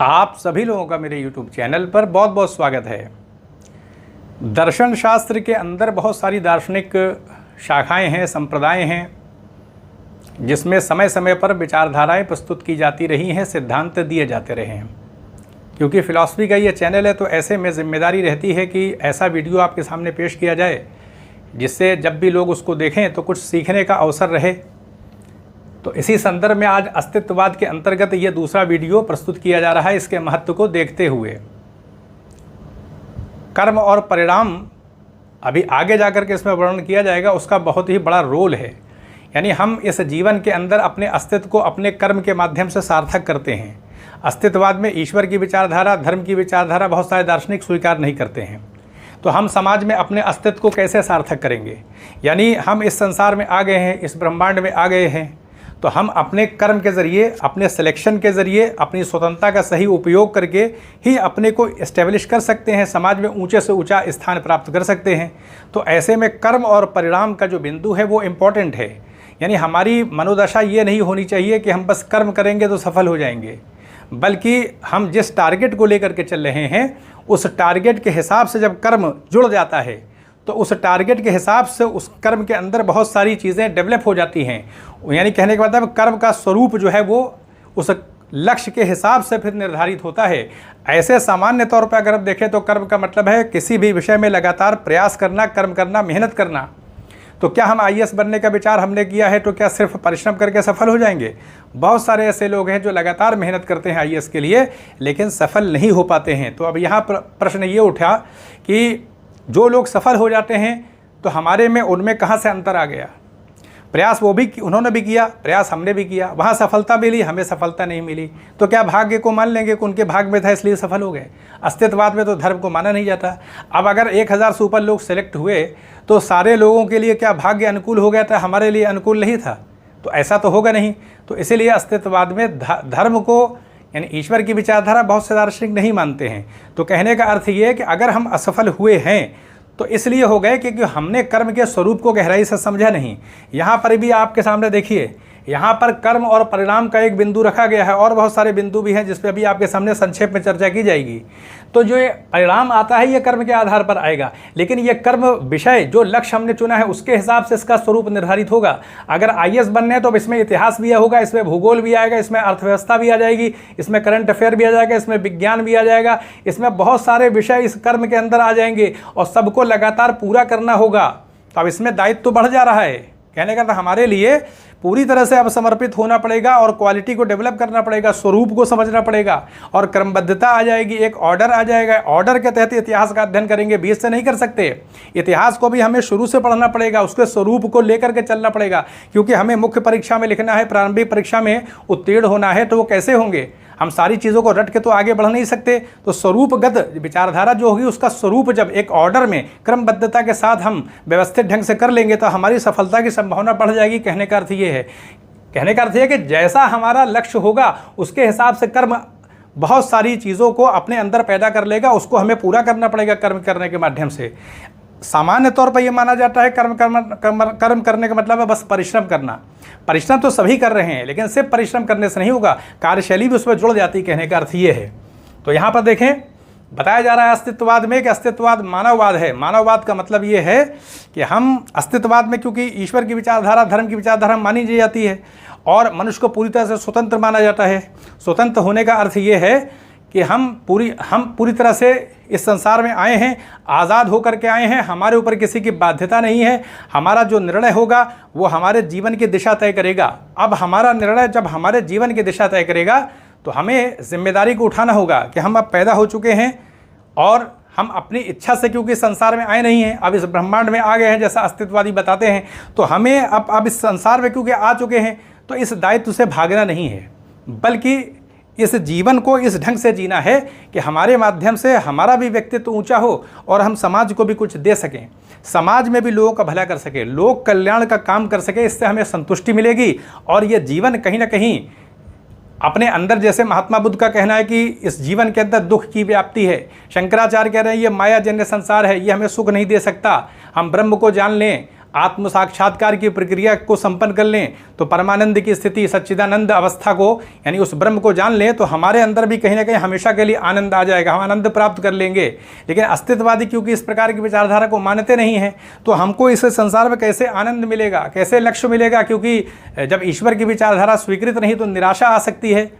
आप सभी लोगों का मेरे YouTube चैनल पर बहुत बहुत स्वागत है। दर्शन शास्त्र के अंदर बहुत सारी दार्शनिक शाखाएं हैं, संप्रदाय हैं, जिसमें समय समय पर विचारधाराएं प्रस्तुत की जाती रही हैं, सिद्धांत दिए जाते रहे हैं। क्योंकि फ़िलॉसफी का ये चैनल है तो ऐसे में ज़िम्मेदारी रहती है कि ऐसा वीडियो आपके सामने पेश किया जाए जिससे जब भी लोग उसको देखें तो कुछ सीखने का अवसर रहे। तो इसी संदर्भ में आज अस्तित्ववाद के अंतर्गत ये दूसरा वीडियो प्रस्तुत किया जा रहा है। इसके महत्व को देखते हुए कर्म और परिणाम अभी आगे जाकर के इसमें वर्णन किया जाएगा, उसका बहुत ही बड़ा रोल है। यानी हम इस जीवन के अंदर अपने अस्तित्व को अपने कर्म के माध्यम से सार्थक करते हैं। अस्तित्ववाद में ईश्वर की विचारधारा, धर्म की विचारधारा बहुत सारे दार्शनिक स्वीकार नहीं करते हैं। तो हम समाज में अपने अस्तित्व को कैसे सार्थक करेंगे? यानी हम इस संसार में आ गए हैं, इस ब्रह्मांड में आ गए हैं, तो हम अपने कर्म के ज़रिए, अपने सिलेक्शन के ज़रिए, अपनी स्वतंत्रता का सही उपयोग करके ही अपने को इस्टेब्लिश कर सकते हैं, समाज में ऊंचे से ऊंचा स्थान प्राप्त कर सकते हैं। तो ऐसे में कर्म और परिणाम का जो बिंदु है वो इम्पॉर्टेंट है। यानी हमारी मनोदशा ये नहीं होनी चाहिए कि हम बस कर्म करेंगे तो सफल हो जाएंगे, बल्कि हम जिस टारगेट को लेकर के चल रहे हैं उस टारगेट के हिसाब से जब कर्म जुड़ जाता है तो उस टारगेट के हिसाब से उस कर्म के अंदर बहुत सारी चीज़ें डेवलप हो जाती हैं। यानी कहने का मतलब कर्म का स्वरूप जो है वो उस लक्ष्य के हिसाब से फिर निर्धारित होता है। ऐसे सामान्य तौर पर अगर आप देखें तो कर्म का मतलब है किसी भी विषय में लगातार प्रयास करना, कर्म करना, मेहनत करना। तो क्या हम आईएएस बनने का विचार हमने किया है तो क्या सिर्फ परिश्रम करके सफल हो जाएंगे? बहुत सारे ऐसे लोग हैं जो लगातार मेहनत करते हैं आईएएस के लिए लेकिन सफल नहीं हो पाते हैं। तो अब यहाँ प्रश्न ये उठा कि जो लोग सफल हो जाते हैं तो हमारे में उनमें कहाँ से अंतर आ गया? प्रयास वो भी उन्होंने भी किया, प्रयास हमने भी किया, वहाँ सफलता मिली, हमें सफलता नहीं मिली। तो क्या भाग्य को मान लेंगे कि उनके भाग्य में था इसलिए सफल हो गए? अस्तित्ववाद में तो धर्म को माना नहीं जाता। अब अगर 1000 से ऊपर लोग सेलेक्ट हुए तो सारे लोगों के लिए क्या भाग्य अनुकूल हो गया था, हमारे लिए अनुकूल नहीं था? तो ऐसा तो होगा नहीं। तो इसीलिए अस्तित्ववाद में धर्म को यानी ईश्वर की विचारधारा बहुत से दार्शनिक नहीं मानते हैं। तो कहने का अर्थ ये है कि अगर हम असफल हुए हैं तो इसलिए हो गए क्योंकि हमने कर्म के स्वरूप को गहराई से समझा नहीं। यहाँ पर भी आपके सामने देखिए, यहाँ पर कर्म और परिणाम का एक बिंदु रखा गया है और बहुत सारे बिंदु भी हैं जिस पर अभी आपके सामने संक्षेप में चर्चा की जाएगी। तो जो ये परिणाम आता है ये कर्म के आधार पर आएगा, लेकिन ये कर्म विषय जो लक्ष्य हमने चुना है उसके हिसाब से इसका स्वरूप निर्धारित होगा। अगर आईएएस बनने हैं तो इसमें इतिहास भी होगा, इसमें भूगोल भी आएगा, इसमें अर्थव्यवस्था भी आ जाएगी, इसमें करंट अफेयर भी आ जाएगा, इसमें विज्ञान भी आ जाएगा, इसमें बहुत सारे विषय इस कर्म के अंदर आ जाएंगे और सबको लगातार पूरा करना होगा। तो अब इसमें दायित्व तो बढ़ जा रहा है। कहने का हमारे लिए पूरी तरह से अब समर्पित होना पड़ेगा और क्वालिटी को डेवलप करना पड़ेगा, स्वरूप को समझना पड़ेगा और क्रमबद्धता आ जाएगी, एक ऑर्डर आ जाएगा। ऑर्डर के तहत इतिहास का अध्ययन करेंगे, बीच से नहीं कर सकते। इतिहास को भी हमें शुरू से पढ़ना पड़ेगा, उसके स्वरूप को लेकर के चलना पड़ेगा, क्योंकि हमें मुख्य परीक्षा में लिखना है, प्रारंभिक परीक्षा में उत्तीर्ण होना है। तो वो कैसे होंगे? हम सारी चीज़ों को रट के तो आगे बढ़ नहीं सकते। तो स्वरूपगत विचारधारा जो होगी उसका स्वरूप जब एक ऑर्डर में क्रमबद्धता के साथ हम व्यवस्थित ढंग से कर लेंगे तो हमारी सफलता की संभावना बढ़ जाएगी। कहने का अर्थ ये है, कहने का अर्थ यह है कि जैसा हमारा लक्ष्य होगा उसके हिसाब से कर्म बहुत सारी चीज़ों को अपने अंदर पैदा कर लेगा, उसको हमें पूरा करना पड़ेगा कर्म करने के माध्यम से। सामान्य तौर पर यह माना जाता है कर्म करने का मतलब है बस परिश्रम करना। परिश्रम तो सभी कर रहे हैं लेकिन सिर्फ परिश्रम करने से नहीं होगा, कार्यशैली भी उसमें जुड़ जाती। कहने का अर्थ ये है। तो यहाँ पर देखें, बताया जा रहा है अस्तित्ववाद में कि अस्तित्ववाद मानववाद है। मानववाद का मतलब ये है कि हम अस्तित्ववाद में, क्योंकि ईश्वर की विचारधारा, धर्म की विचारधारा मानी जाती है और मनुष्य को पूरी तरह से स्वतंत्र माना जाता है। स्वतंत्र होने का अर्थ ये है कि हम पूरी तरह से इस संसार में आए हैं, आज़ाद होकर के आए हैं, हमारे ऊपर किसी की बाध्यता नहीं है। हमारा जो निर्णय होगा वो हमारे जीवन की दिशा तय करेगा। अब हमारा निर्णय जब हमारे जीवन की दिशा तय करेगा तो हमें जिम्मेदारी को उठाना होगा कि हम अब पैदा हो चुके हैं और हम अपनी इच्छा से, क्योंकि संसार में आए नहीं हैं, अब इस ब्रह्मांड में आ गए हैं जैसा अस्तित्ववादी बताते हैं, तो हमें अब इस संसार में क्योंकि आ चुके हैं तो इस दायित्व से भागना नहीं है, बल्कि इस जीवन को इस ढंग से जीना है कि हमारे माध्यम से हमारा भी व्यक्तित्व ऊंचा हो और हम समाज को भी कुछ दे सकें, समाज में भी लोगों का भला कर सकें, लोक कल्याण का काम कर सकें। इससे हमें संतुष्टि मिलेगी और ये जीवन कहीं ना कहीं अपने अंदर, जैसे महात्मा बुद्ध का कहना है कि इस जीवन के अंदर दुख की व्याप्ति है, शंकराचार्य कह रहे हैं ये माया जन्य संसार है, ये हमें सुख नहीं दे सकता, हम ब्रह्म को जान लें, आत्म साक्षात्कार की प्रक्रिया को संपन्न कर लें, तो परमानंद की स्थिति, सच्चिदानंद अवस्था को यानी उस ब्रह्म को जान लें, तो हमारे अंदर भी कहीं ना कहीं हमेशा के लिए आनंद आ जाएगा, हम आनंद प्राप्त कर लेंगे। लेकिन अस्तित्ववादी क्योंकि इस प्रकार की विचारधारा को मानते नहीं हैं, तो हमको इस संसार में कैसे आनंद मिलेगा, कैसे लक्ष्य मिलेगा? क्योंकि जब ईश्वर की विचारधारा स्वीकृत नहीं तो निराशा आ सकती है,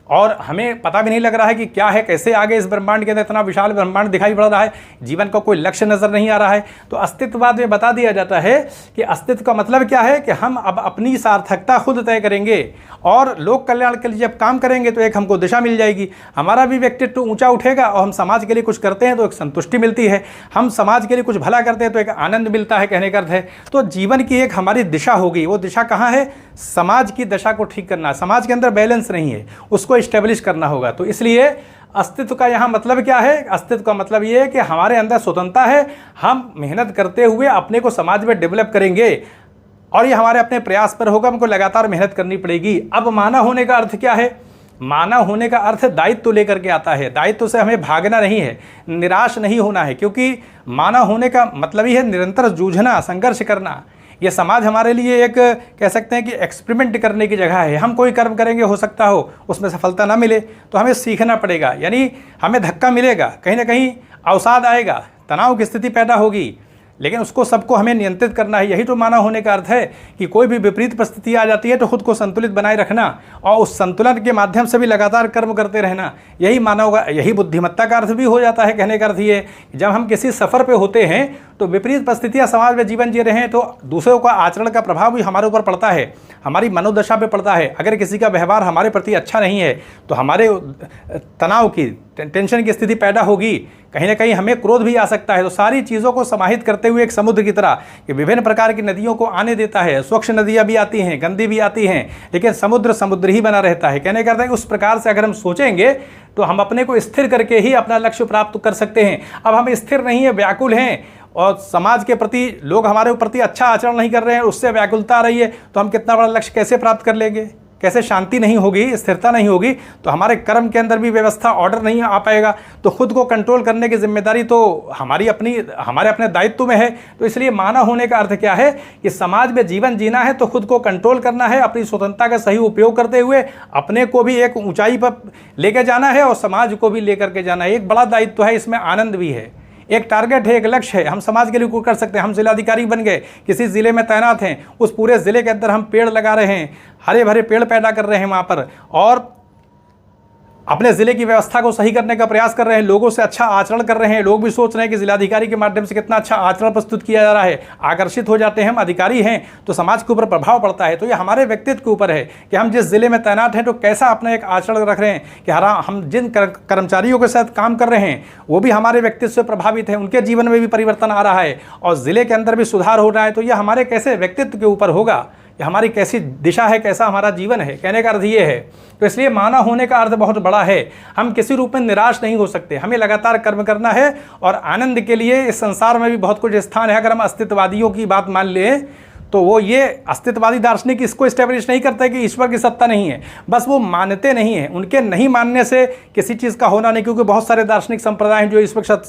और हमें पता भी नहीं लग रहा है कि क्या है, कैसे आगे इस ब्रह्मांड के अंदर इतना विशाल ब्रह्मांड दिखाई पड़ रहा है, जीवन का कोई लक्ष्य नजर नहीं आ रहा है। तो अस्तित्ववाद में बता दिया जाता है कि अस्तित्व का मतलब क्या है कि हम अब अपनी सार्थकता खुद तय करेंगे, और लोक कल्याण के लिए जब काम करेंगे तो एक हमको दिशा मिल जाएगी, हमारा भी व्यक्तित्व ऊंचा उठेगा, और हम समाज के लिए कुछ करते हैं तो एक संतुष्टि मिलती है, हम समाज के लिए कुछ भला करते हैं तो एक आनंद मिलता है, कहने का अर्थ है। तो जीवन की एक हमारी दिशा होगी, वो दिशा कहाँ है? समाज की दशा को ठीक करना। समाज के अंदर बैलेंस नहीं है, उसको इस्टेब्लिश करना होगा। तो इसलिए अस्तित्व का यहाँ मतलब क्या है? अस्तित्व का मतलब ये है कि हमारे अंदर स्वतंत्रता है, हम मेहनत करते हुए अपने को समाज में डेवलप करेंगे, और ये हमारे अपने प्रयास पर होगा, हमको लगातार मेहनत करनी पड़ेगी। अब मानव होने का अर्थ क्या है? मानव होने का अर्थ दायित्व लेकर के आता है। दायित्व से हमें भागना नहीं है, निराश नहीं होना है, क्योंकि मानव होने का मतलब ही है निरंतर जूझना, संघर्ष करना। ये समाज हमारे लिए एक कह सकते हैं कि एक्सपेरिमेंट करने की जगह है। हम कोई कर्म करेंगे, हो सकता हो उसमें सफलता ना मिले, तो हमें सीखना पड़ेगा, यानी हमें धक्का मिलेगा, कहीं ना कहीं अवसाद आएगा, तनाव की स्थिति पैदा होगी, लेकिन उसको सबको हमें नियंत्रित करना है। यही तो मानव होने का अर्थ है कि कोई भी विपरीत परिस्थिति आ जाती है तो खुद को संतुलित बनाए रखना, और उस संतुलन के माध्यम से भी लगातार कर्म करते रहना, यही मानव का, यही बुद्धिमत्ता का अर्थ भी हो जाता है। कहने का अर्थ ये, जब हम किसी सफ़र पे होते हैं तो विपरीत परिस्थितियाँ समाज में जीवन जी रहे हैं, तो दूसरों का आचरण का प्रभाव भी हमारे ऊपर पड़ता है, हमारी मनोदशा पे पड़ता है। अगर किसी का व्यवहार हमारे प्रति अच्छा नहीं है तो हमारे तनाव की, टेंशन की स्थिति पैदा होगी, कहीं ना कहीं हमें क्रोध भी आ सकता है। तो सारी चीज़ों को समाहित करते हुए एक समुद्र की तरह कि विभिन्न प्रकार की नदियों को आने देता है, स्वच्छ नदियाँ भी आती हैं, गंदी भी आती हैं, लेकिन समुद्र समुद्र ही बना रहता है। कहने का अर्थ है उस प्रकार से अगर हम सोचेंगे तो हम अपने को स्थिर करके ही अपना लक्ष्य प्राप्त कर सकते हैं। अब हम स्थिर नहीं है, व्याकुल हैं, और समाज के प्रति, लोग हमारे प्रति अच्छा आचरण नहीं कर रहे हैं, उससे व्याकुलता आ रही है, तो हम कितना बड़ा लक्ष्य कैसे प्राप्त कर लेंगे? कैसे शांति नहीं होगी, स्थिरता नहीं होगी, तो हमारे कर्म के अंदर भी व्यवस्था, ऑर्डर नहीं आ पाएगा। तो खुद को कंट्रोल करने की जिम्मेदारी तो हमारे अपने दायित्व में है। तो इसलिए मानव होने का अर्थ क्या है कि समाज में जीवन जीना है तो खुद को कंट्रोल करना है, अपनी स्वतंत्रता का सही उपयोग करते हुए अपने को भी एक ऊंचाई पर लेकर जाना है और समाज को भी लेकर के जाना है। एक बड़ा दायित्व है, इसमें आनंद भी है, एक टारगेट है, एक लक्ष्य है। हम समाज के लिए कुछ कर सकते हैं। हम जिलाधिकारी बन गए, किसी ज़िले में तैनात हैं, उस पूरे ज़िले के अंदर हम पेड़ लगा रहे हैं, हरे भरे पेड़ पैदा कर रहे हैं वहाँ पर, और अपने ज़िले की व्यवस्था को सही करने का प्रयास कर रहे हैं, लोगों से अच्छा आचरण कर रहे हैं। लोग भी सोच रहे हैं कि जिलाधिकारी के माध्यम से कितना अच्छा आचरण प्रस्तुत किया जा रहा है, आकर्षित हो जाते हैं। हम अधिकारी हैं तो समाज के ऊपर प्रभाव पड़ता है। तो ये हमारे व्यक्तित्व के ऊपर है कि हम जिस ज़िले में तैनात हैं तो कैसा अपना एक आचरण रख रहे हैं, कि हम जिन कर्मचारियों के साथ काम कर रहे हैं वो भी हमारे व्यक्तित्व से प्रभावित हैं, उनके जीवन में भी परिवर्तन आ रहा है और ज़िले के अंदर भी सुधार हो रहा है। तो यह हमारे कैसे व्यक्तित्व के ऊपर होगा, ये हमारी कैसी दिशा है, कैसा हमारा जीवन है। कहने का अर्थ ये है। तो इसलिए मानव होने का अर्थ बहुत बड़ा है। हम किसी रूप में निराश नहीं हो सकते, हमें लगातार कर्म करना है, और आनंद के लिए इस संसार में भी बहुत कुछ स्थान है। अगर हम अस्तित्ववादियों की बात मान लें तो वो ये अस्तित्ववादी दार्शनिक इसको इस्टेब्लिश नहीं करते कि ईश्वर की सत्ता नहीं है, बस वो मानते नहीं हैं। उनके नहीं मानने से किसी चीज़ का होना नहीं, क्योंकि बहुत सारे दार्शनिक संप्रदाय हैं जो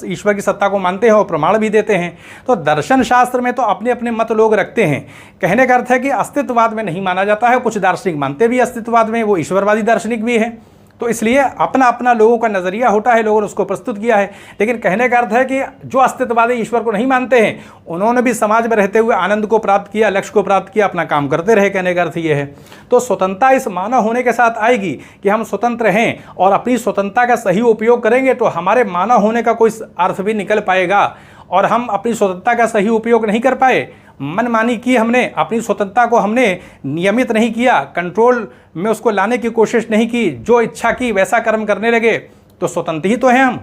ईश्वर की सत्ता को मानते हैं और प्रमाण भी देते हैं। तो दर्शन शास्त्र में तो अपने अपने मत लोग रखते हैं। कहने का अर्थ है कि अस्तित्ववाद में नहीं माना जाता है, कुछ दार्शनिक मानते भी अस्तित्ववाद में, वो ईश्वरवादी दार्शनिक भी हैं। तो इसलिए अपना अपना लोगों का नज़रिया होता है, लोगों ने उसको प्रस्तुत किया है। लेकिन कहने का अर्थ है कि जो अस्तित्ववादी ईश्वर को नहीं मानते हैं उन्होंने भी समाज में रहते हुए आनंद को प्राप्त किया, लक्ष्य को प्राप्त किया, अपना काम करते रहे। कहने का अर्थ ये है। तो स्वतंत्रता इस मानव होने के साथ आएगी कि हम स्वतंत्र हैं और अपनी स्वतंत्रता का सही उपयोग करेंगे, तो हमारे मानव होने का कोई अर्थ भी निकल पाएगा। और हम अपनी स्वतंत्रता का सही उपयोग नहीं कर पाए, मनमानी की हमने, अपनी स्वतंत्रता को हमने नियमित नहीं किया, कंट्रोल में उसको लाने की कोशिश नहीं की, जो इच्छा की वैसा कर्म करने लगे, तो स्वतंत्र ही तो हैं हम।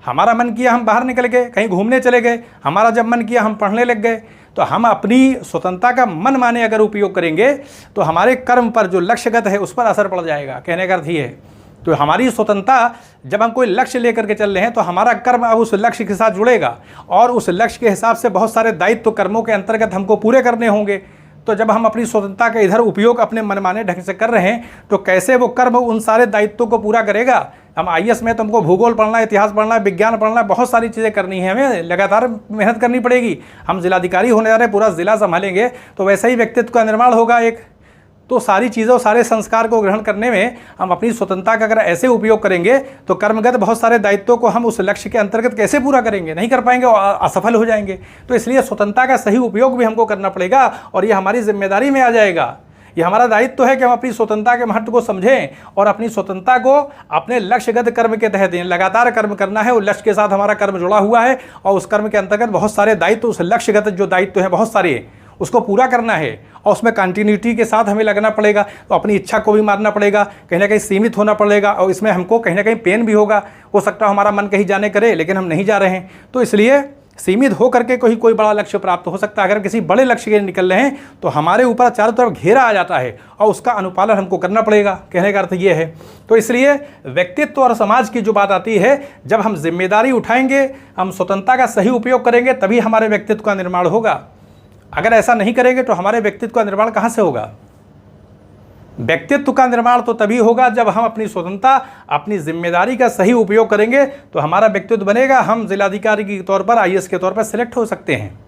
हमारा मन किया हम बाहर निकल गए, कहीं घूमने चले गए, हमारा जब मन किया हम पढ़ने लग गए। तो हम अपनी स्वतंत्रता का मन माने अगर उपयोग करेंगे तो हमारे कर्म पर जो लक्ष्यगत है उस पर असर पड़ जाएगा। कहने का अर्थ ये है। तो हमारी स्वतंत्रता, जब हम कोई लक्ष्य लेकर के चल रहे हैं तो हमारा कर्म अब उस लक्ष्य के साथ जुड़ेगा, और उस लक्ष्य के हिसाब से बहुत सारे दायित्व कर्मों के अंतर्गत हमको पूरे करने होंगे। तो जब हम अपनी स्वतंत्रता का इधर उपयोग अपने मनमाने ढंग से कर रहे हैं तो कैसे वो कर्म उन सारे दायित्वों को पूरा करेगा। हम आईएएस में तो हमको भूगोल पढ़ना है, इतिहास पढ़ना है, विज्ञान पढ़ना है, बहुत सारी चीज़ें करनी है, हमें लगातार मेहनत करनी पड़ेगी। हम जिलाधिकारी होने जा रहे हैं, पूरा ज़िला संभालेंगे, तो वैसे ही व्यक्तित्व का निर्माण होगा एक। तो सारी चीज़ों, सारे संस्कार को ग्रहण करने में हम अपनी स्वतंत्रता का अगर ऐसे उपयोग करेंगे तो कर्मगत बहुत सारे दायित्वों को हम उस लक्ष्य के अंतर्गत कैसे पूरा करेंगे, नहीं कर पाएंगे और असफल हो जाएंगे। तो इसलिए स्वतंत्रता का सही उपयोग भी हमको करना पड़ेगा और ये हमारी जिम्मेदारी में आ जाएगा। ये हमारा दायित्व है कि हम अपनी स्वतंत्रता के महत्व को समझें और अपनी स्वतंत्रता को अपने लक्ष्यगत कर्म के तहत दें। लगातार कर्म करना है, उस लक्ष्य के साथ हमारा कर्म जुड़ा हुआ है और उस कर्म के अंतर्गत बहुत सारे दायित्व, उस लक्ष्यगत जो दायित्व है बहुत सारे, उसको पूरा करना है और उसमें कंटिन्यूटी के साथ हमें लगना पड़ेगा। तो अपनी इच्छा को भी मारना पड़ेगा, कहीं ना कहीं सीमित होना पड़ेगा और इसमें हमको कहीं ना कहीं पेन भी होगा। हो सकता है हमारा मन कहीं जाने करे लेकिन हम नहीं जा रहे हैं, तो इसलिए सीमित हो करके कोई बड़ा लक्ष्य प्राप्त हो सकता है। अगर किसी बड़े लक्ष्य के निकल रहे हैं तो हमारे ऊपर चारों तरफ घेरा आ जाता है और उसका अनुपालन हमको करना पड़ेगा, कहने का अर्थ ये है। तो इसलिए व्यक्तित्व और समाज की जो बात आती है, जब हम जिम्मेदारी उठाएंगे, हम स्वतंत्रता का सही उपयोग करेंगे, तभी हमारे व्यक्तित्व का निर्माण होगा। अगर ऐसा नहीं करेंगे तो हमारे व्यक्तित्व का निर्माण कहाँ से होगा? व्यक्तित्व का निर्माण तो तभी होगा जब हम अपनी स्वतंत्रता, अपनी जिम्मेदारी का सही उपयोग करेंगे, तो हमारा व्यक्तित्व बनेगा। हम जिलाधिकारी के तौर पर, आईएएस के तौर पर सिलेक्ट हो सकते हैं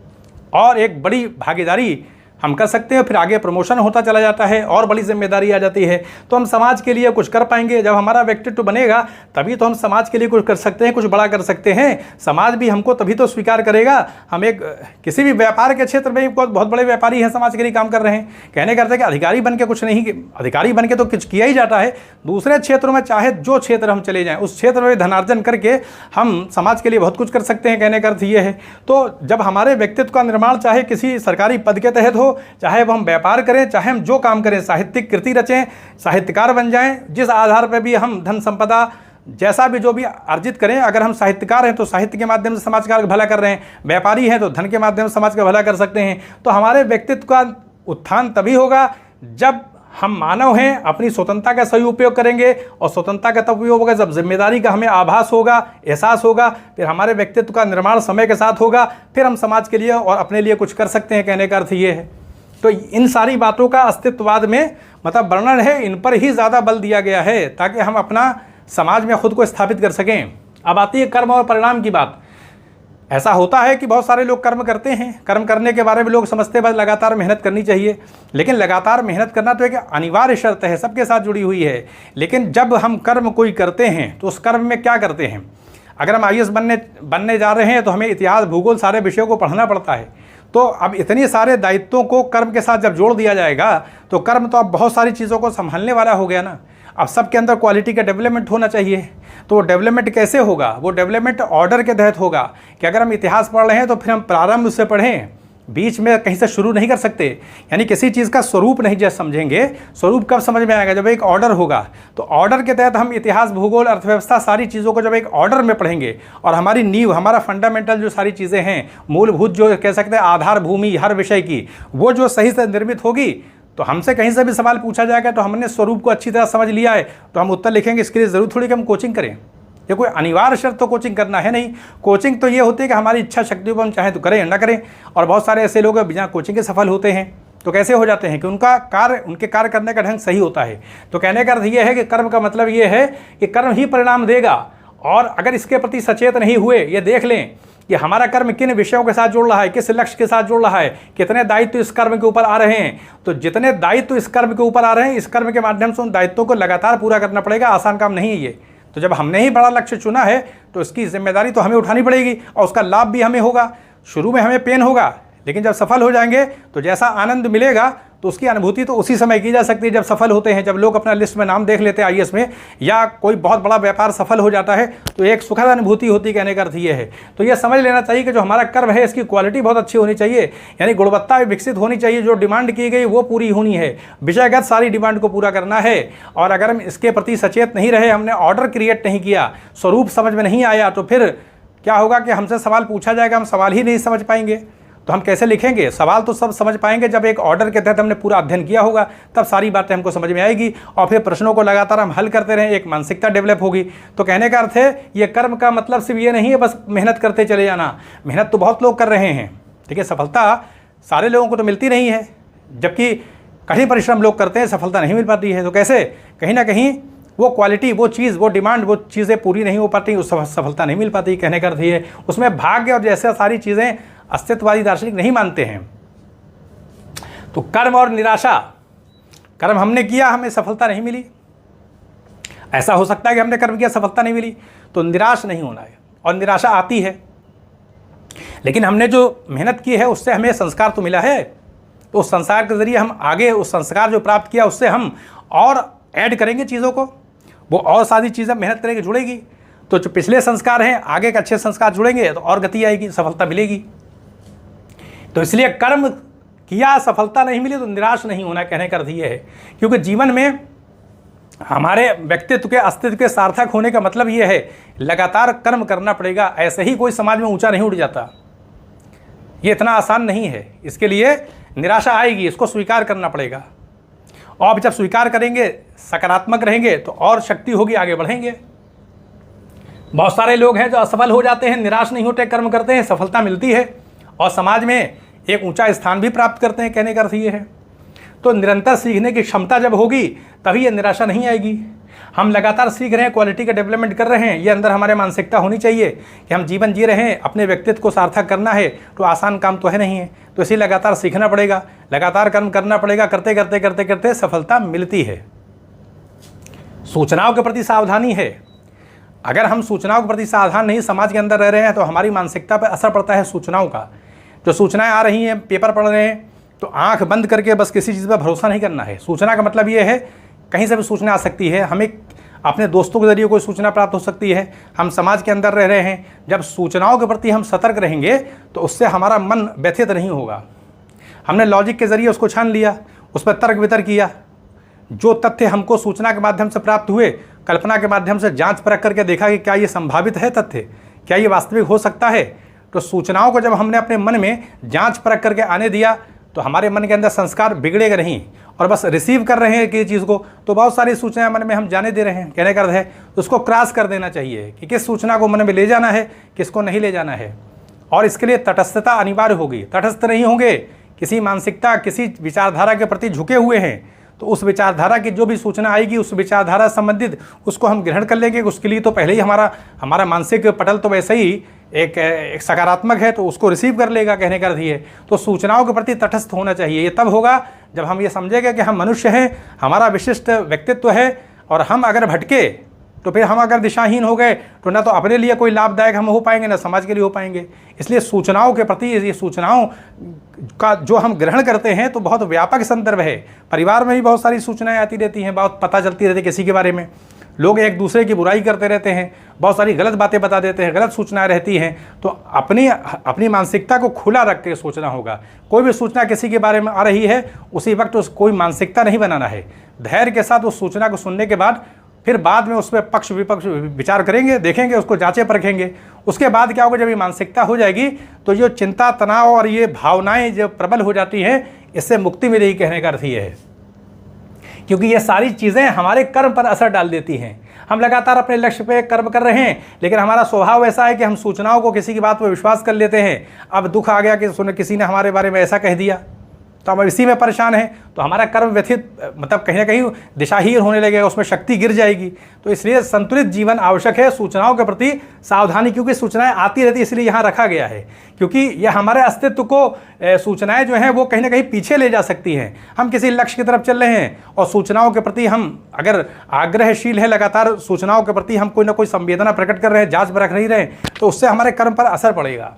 और एक बड़ी भागीदारी हम कर सकते हैं। फिर आगे प्रमोशन होता चला जाता है और बड़ी जिम्मेदारी आ जाती है, तो हम समाज के लिए कुछ कर पाएंगे। जब हमारा व्यक्तित्व बनेगा तभी तो हम समाज के लिए कुछ कर सकते हैं, कुछ बड़ा कर सकते हैं। समाज भी हमको तभी तो स्वीकार करेगा। हम एक किसी भी व्यापार के क्षेत्र में बहुत बड़े व्यापारी हैं, समाज के लिए काम कर रहे हैं, कहने करते हैं कि अधिकारी बन के कुछ नहीं, अधिकारी बन के तो कुछ किया ही जाता है। दूसरे क्षेत्रों में चाहे जो क्षेत्र हम चले जाएँ, उस क्षेत्र में धनार्जन करके हम समाज के लिए बहुत कुछ कर सकते हैं, कहने का अर्थ ये है। तो जब हमारे व्यक्तित्व का निर्माण चाहे किसी सरकारी पद के तहत हो, चाहे वो हम व्यापार करें, चाहे हम जो काम करें, साहित्यिक कृति रचें, साहित्यकार बन जाएं, जिस आधार पर भी हम धन संपदा जैसा भी जो भी अर्जित करें, अगर हम साहित्यकार हैं तो साहित्य के माध्यम से समाज का भला कर रहे हैं, व्यापारी हैं तो धन के माध्यम से समाज का भला कर सकते हैं। तो हमारे व्यक्तित्व का उत्थान तभी होगा जब हम मानव हैं, अपनी स्वतंत्रता का सही उपयोग करेंगे और स्वतंत्रता का तब उपयोग होगा जब जिम्मेदारी का हमें आभास होगा, एहसास होगा। फिर हमारे व्यक्तित्व का निर्माण समय के साथ होगा, फिर हम समाज के लिए और अपने लिए कुछ कर सकते हैं, कहने का अर्थ ये है। तो इन सारी बातों का अस्तित्ववाद में मतलब वर्णन है, इन पर ही ज़्यादा बल दिया गया है ताकि हम अपना समाज में खुद को स्थापित कर सकें। अब आती है कर्म और परिणाम की बात। ऐसा होता है कि बहुत सारे लोग कर्म करते हैं, कर्म करने के बारे में लोग समझते हैं बस लगातार मेहनत करनी चाहिए, लेकिन लगातार मेहनत करना तो एक अनिवार्य शर्त है, सबके साथ जुड़ी हुई है। लेकिन जब हम कर्म कोई करते हैं तो उस कर्म में क्या करते हैं? अगर हम आईएएस बनने जा रहे हैं तो हमें इतिहास, भूगोल, सारे विषयों को पढ़ना पड़ता है। तो अब इतने सारे दायित्वों को कर्म के साथ जब जोड़ दिया जाएगा तो कर्म तो अब बहुत सारी चीज़ों को संभालने वाला हो गया ना। अब सबके अंदर क्वालिटी का डेवलपमेंट होना चाहिए। तो वो डेवलपमेंट कैसे होगा? वो डेवलपमेंट ऑर्डर के तहत होगा कि अगर हम इतिहास पढ़ रहे हैं तो फिर हम प्रारंभ से पढ़ें, बीच में कहीं से शुरू नहीं कर सकते। यानी किसी चीज़ का स्वरूप नहीं जैसे समझेंगे, स्वरूप कब समझ में आएगा? जब एक ऑर्डर होगा। तो ऑर्डर के तहत हम इतिहास, भूगोल, अर्थव्यवस्था, सारी चीज़ों को जब एक ऑर्डर में पढ़ेंगे और हमारी नींव, हमारा फंडामेंटल जो सारी चीज़ें हैं, मूलभूत जो कह सकते हैं आधार भूमि हर विषय की, वो जो सही से निर्मित होगी तो हमसे कहीं से भी सवाल पूछा जाएगा तो हमने स्वरूप को अच्छी तरह समझ लिया है तो हम उत्तर लिखेंगे। इसके लिए ज़रूर थोड़ी कि हम कोचिंग करें, ये कोई अनिवार्य शर्त तो कोचिंग करना है नहीं। कोचिंग तो ये होती है कि हमारी इच्छा शक्ति को हम चाहें तो करें या ना करें। और बहुत सारे ऐसे लोग बिना कोचिंग के सफल होते हैं। तो कैसे हो जाते हैं कि उनके कार्य करने का ढंग सही होता है। तो कहने का अर्थ ये है कि कर्म का मतलब ये है कि कर्म ही परिणाम देगा। और अगर इसके प्रति सचेत नहीं हुए, ये देख लें कि हमारा कर्म किन विषयों के साथ जुड़ रहा है, किस लक्ष्य के साथ जुड़ रहा है, कितने दायित्व इस कर्म के ऊपर आ रहे हैं। तो जितने दायित्व इस कर्म के ऊपर आ रहे हैं, इस कर्म के माध्यम से उन दायित्वों को लगातार पूरा करना पड़ेगा। आसान काम नहीं है ये। तो जब हमने ही बड़ा लक्ष्य चुना है तो इसकी जिम्मेदारी तो हमें उठानी पड़ेगी और उसका लाभ भी हमें होगा। शुरू में हमें पेन होगा, लेकिन जब सफल हो जाएंगे तो जैसा आनंद मिलेगा तो उसकी अनुभूति तो उसी समय की जा सकती है जब सफल होते हैं। जब लोग अपना लिस्ट में नाम देख लेते हैं आईएएस में, या कोई बहुत बड़ा व्यापार सफल हो जाता है तो एक सुखद अनुभूति होती, कहने का अर्थ ये है। तो ये समझ लेना चाहिए कि जो हमारा कर्म है इसकी क्वालिटी बहुत अच्छी होनी चाहिए, यानी गुणवत्ता विकसित होनी चाहिए। जो डिमांड की गई वो पूरी होनी है, विषयगत सारी डिमांड को पूरा करना है। और अगर हम इसके प्रति सचेत नहीं रहे, हमने ऑर्डर क्रिएट नहीं किया, स्वरूप समझ में नहीं आया, तो फिर क्या होगा कि हमसे सवाल पूछा जाएगा, हम सवाल ही नहीं समझ पाएंगे। तो हम कैसे लिखेंगे? सवाल तो सब समझ पाएंगे जब एक ऑर्डर के तहत हमने पूरा अध्ययन किया होगा, तब सारी बातें हमको समझ में आएगी और फिर प्रश्नों को लगातार हम हल करते रहें, एक मानसिकता डेवलप होगी। तो कहने का अर्थ है ये कर्म का मतलब सिर्फ ये नहीं है बस मेहनत करते चले जाना। मेहनत तो बहुत लोग कर रहे हैं, ठीक है, सफलता सारे लोगों को तो मिलती नहीं है, जबकि कठिन परिश्रम लोग करते हैं, सफलता नहीं मिल पाती है। तो कैसे? कहीं ना कहीं वो क्वालिटी, वो चीज़, वो डिमांड, वो चीज़ें पूरी नहीं हो पाती, उस सफलता नहीं मिल पाती। कहने का अर्थ ये है उसमें भाग्य और जैसे सारी चीज़ें अस्तित्ववादी दार्शनिक नहीं मानते हैं। तो कर्म और निराशा, कर्म हमने किया, हमें सफलता नहीं मिली, ऐसा हो सकता है कि हमने कर्म किया, सफलता नहीं मिली, तो निराश नहीं होना है। और निराशा आती है, लेकिन हमने जो मेहनत की है उससे हमें संस्कार तो मिला है, तो उस संस्कार के ज़रिए हम आगे उस संस्कार जो प्राप्त किया उससे हम और ऐड करेंगे चीज़ों को, वो और सारी चीज़ें मेहनत करेंगे, जुड़ेगी। तो जो पिछले संस्कार हैं आगे के अच्छे संस्कार जुड़ेंगे तो और गति आएगी, सफलता मिलेगी। तो इसलिए कर्म किया, सफलता नहीं मिली तो निराश नहीं होना, कहने का अर्थ ये है। क्योंकि जीवन में हमारे व्यक्तित्व के अस्तित्व के सार्थक होने का मतलब ये है लगातार कर्म करना पड़ेगा। ऐसे ही कोई समाज में ऊंचा नहीं उठ जाता, ये इतना आसान नहीं है। इसके लिए निराशा आएगी, इसको स्वीकार करना पड़ेगा। और जब स्वीकार करेंगे, सकारात्मक रहेंगे तो और शक्ति होगी, आगे बढ़ेंगे। बहुत सारे लोग हैं जो असफल हो जाते हैं, निराश नहीं होते, कर्म करते हैं, सफलता मिलती है और समाज में एक ऊंचा स्थान भी प्राप्त करते हैं। कहने का अर्थ ये है। तो निरंतर सीखने की क्षमता जब होगी तभी ये निराशा नहीं आएगी। हम लगातार सीख रहे हैं, क्वालिटी का डेवलपमेंट कर रहे हैं, ये अंदर हमारे मानसिकता होनी चाहिए कि हम जीवन जी रहे हैं, अपने व्यक्तित्व को सार्थक करना है, तो आसान काम तो है नहीं है। तो इसी लगातार सीखना पड़ेगा, लगातार कर्म करना पड़ेगा, करते करते करते करते सफलता मिलती है। सूचनाओं के प्रति सावधानी है। अगर हम सूचनाओं के प्रति सावधान नहीं समाज के अंदर रह रहे हैं तो हमारी मानसिकता पर असर पड़ता है सूचनाओं का। जो सूचनाएं आ रही हैं, पेपर पढ़ रहे हैं, तो आंख बंद करके बस किसी चीज़ पर भरोसा नहीं करना है। सूचना का मतलब ये है कहीं से भी सूचना आ सकती है, हमें अपने दोस्तों के जरिए कोई सूचना प्राप्त हो सकती है, हम समाज के अंदर रह रहे हैं। जब सूचनाओं के प्रति हम सतर्क रहेंगे तो उससे हमारा मन व्यथित नहीं होगा। हमने लॉजिक के जरिए उसको छान लिया, उस पर तर्क वितर्क किया, जो तथ्य हमको सूचना के माध्यम से प्राप्त हुए, कल्पना के माध्यम से जांच परख करके देखा कि क्या ये संभावित है तथ्य, क्या ये वास्तविक हो सकता है। तो सूचनाओं को जब हमने अपने मन में जांच परख करके आने दिया तो हमारे मन के अंदर संस्कार बिगड़ेगा नहीं और बस रिसीव कर रहे हैं किसी चीज़ को, तो बहुत सारी सूचनाएं मन में हम जाने दे रहे हैं। कहने का अर्थ है उसको क्रॉस कर देना चाहिए कि किस सूचना को मन में ले जाना है, किसको नहीं ले जाना है। और इसके लिए तटस्थता अनिवार्य होगी। तटस्थ नहीं होंगे, किसी मानसिकता, किसी विचारधारा के प्रति झुके हुए हैं, तो उस विचारधारा की जो भी सूचना आएगी उस विचारधारा संबंधित उसको हम ग्रहण कर लेंगे। उसके लिए तो पहले ही हमारा मानसिक पटल तो वैसे ही एक सकारात्मक है, तो उसको रिसीव कर लेगा। कहने का अर्थ ये है। तो सूचनाओं के प्रति तटस्थ होना चाहिए। ये तब होगा जब हम ये समझेंगे कि हम मनुष्य हैं, हमारा विशिष्ट व्यक्तित्व है, और हम अगर भटके तो फिर हम अगर दिशाहीन हो गए तो ना तो अपने लिए कोई लाभदायक हम हो पाएंगे, ना समाज के लिए हो पाएंगे। इसलिए सूचनाओं के प्रति, ये सूचनाओं का जो हम ग्रहण करते हैं तो बहुत व्यापक संदर्भ है। परिवार में भी बहुत सारी सूचनाएं आती रहती हैं, बहुत पता चलती रहती है किसी के बारे में। लोग एक दूसरे की बुराई करते रहते हैं, बहुत सारी गलत बातें बता देते हैं, गलत सूचनाएं रहती हैं। तो अपनी मानसिकता को खुला रख के सोचना होगा। कोई भी सूचना किसी के बारे में आ रही है उसी वक्त कोई मानसिकता नहीं बनाना है। धैर्य के साथ उस सूचना को सुनने के बाद फिर बाद में उस पर पक्ष विपक्ष विचार करेंगे, देखेंगे, उसको जांचे परखेंगे। उसके बाद क्या होगा, जब ये मानसिकता हो जाएगी तो जो चिंता, तनाव और ये भावनाएं जो प्रबल हो जाती हैं, इससे मुक्ति मिलेगी। कहने का अर्थ ये है, क्योंकि ये सारी चीज़ें हमारे कर्म पर असर डाल देती हैं। हम लगातार अपने लक्ष्य पे कर्म कर रहे हैं, लेकिन हमारा स्वभाव ऐसा है कि हम सूचनाओं को, किसी की बात पर विश्वास कर लेते हैं। अब दुख आ गया कि किसी ने हमारे बारे में ऐसा कह दिया तो हम इसी में परेशान हैं, तो हमारा कर्म व्यथित, मतलब कहीं ना कहीं दिशाहीन होने लगेगा, उसमें शक्ति गिर जाएगी। तो इसलिए संतुलित जीवन आवश्यक है। सूचनाओं के प्रति सावधानी, क्योंकि सूचनाएं आती रहती है, इसलिए यहाँ रखा गया है, क्योंकि यह हमारे अस्तित्व को, सूचनाएं जो हैं वो कहीं ना कहीं पीछे ले जा सकती हैं। हम किसी लक्ष्य की तरफ चल रहे हैं और सूचनाओं के प्रति हम अगर आग्रहशील है, लगातार सूचनाओं के प्रति हम कोई ना कोई संवेदना प्रकट कर रहे हैं, जाँच परख नहीं रहे, तो उससे हमारे कर्म पर असर पड़ेगा।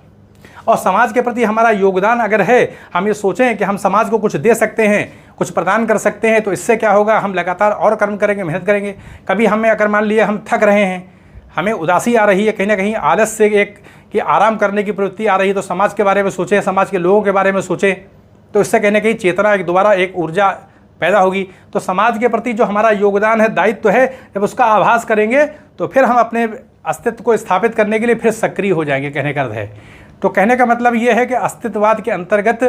और समाज के प्रति हमारा योगदान अगर है, हम ये सोचें कि हम समाज को कुछ दे सकते हैं, कुछ प्रदान कर सकते हैं, तो इससे क्या होगा, हम लगातार और कर्म करेंगे, मेहनत करेंगे। कभी हमें अगर मान लिया हम थक रहे हैं, हमें उदासी आ रही है, कहीं ना कहीं आलस से एक कि आराम करने की प्रवृत्ति आ रही है, तो समाज के बारे में सोचें, समाज के लोगों के बारे में सोचें, तो इससे कहीं ना कहीं चेतना दोबारा एक ऊर्जा पैदा होगी। तो समाज के प्रति जो हमारा योगदान है, दायित्व है, जब उसका आभास करेंगे तो फिर हम अपने अस्तित्व को स्थापित करने के लिए फिर सक्रिय हो जाएंगे। कहने का अर्थ है, तो कहने का मतलब ये है कि अस्तित्ववाद के अंतर्गत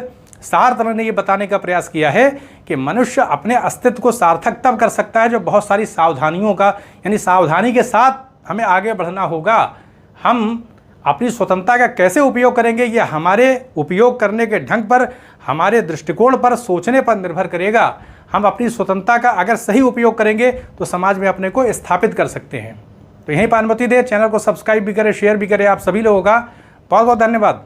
सार्थक ने ये बताने का प्रयास किया है कि मनुष्य अपने अस्तित्व को सार्थक तब कर सकता है जो बहुत सारी सावधानियों का, यानी सावधानी के साथ हमें आगे बढ़ना होगा। हम अपनी स्वतंत्रता का कैसे उपयोग करेंगे, ये हमारे उपयोग करने के ढंग पर, हमारे दृष्टिकोण पर, सोचने पर निर्भर करेगा। हम अपनी स्वतंत्रता का अगर सही उपयोग करेंगे तो समाज में अपने को स्थापित कर सकते हैं। तो यहीं पर अनुमति दें, चैनल को सब्सक्राइब भी करें, शेयर भी करें। आप सभी लोगों का बहुत बहुत धन्यवाद।